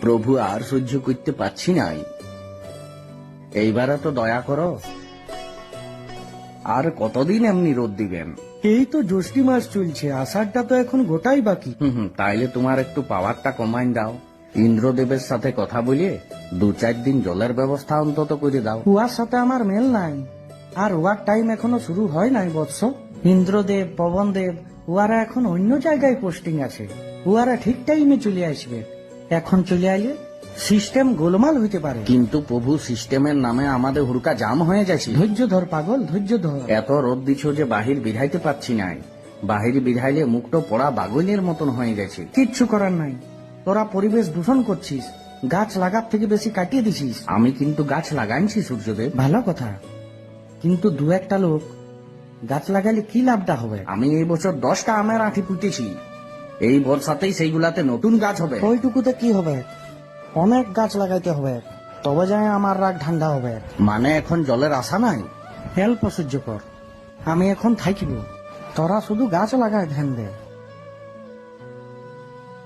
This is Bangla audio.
প্রভু আর সহ্য করতে পারছি নাই, এইবারে তো দয়া করো। আর কতদিন এমনি রোদ দিবেন? এই তো জ্যৈষ্ঠ মাস চলছে, আষাঢ়টা তো এখন গোটাই বাকি। তাইলে তোমার একটু পাওয়ারটা কমাইন দাও। ইন্দ্রদেবের সাথে কথা বলিয়ে 2-4 দিন জলের ব্যবস্থা অন্তত করে দাও। উহার সাথে আমার মেল নাই, আর উহার টাইম এখনো শুরু হয় নাই বৎস। ইন্দ্রদেব, পবনদেব উহারা এখন অন্য জায়গায় পোস্টিং আছে। উহারা ঠিক টাইমে চলে আসবে। এখন চলে আইলে সিস্টেম গোলমাল হইতে পারে। কিন্তু প্রভু সিস্টেমের নামে আমাদের হুড়কা জাম হয়ে যাচ্ছে। ধৈর্য ধর পাগল, ধৈর্য ধর। এত রোদ দিছ যে বাহির বিধাইতে পারছি নাই। বাহির বিধাইলে মুখটো পড়া বাগইনের মতন হয়ে গেছে। কিচ্ছু করার নাই, তোরা পরিবেশ দূষণ করছিস, গাছ লাগার থেকে বেশি কাটিয়ে দিছিস। আমি কিন্তু গাছ লাগাইছি সূর্যদেব। ভালো কথা, কিন্তু দু একটা লোক গাছ লাগালে কি লাভটা হবে? আমি এই বছর 10টা আমের আঁটি পুঁতেছি। এই বর্ষাতেই সেইগুলাতে নতুন গাছ হবে। ওইটুকুতে কি হবে? অনেক গাছ লাগাইতে হবে, তবে যায় আমার রাগ ঠান্ডা হবে। মানে এখন জলের আশা নাই। হেল্প সহ্য কর, আমি এখন থাকিব, তোরা শুধু গাছ লাগায় ধ্যান দে।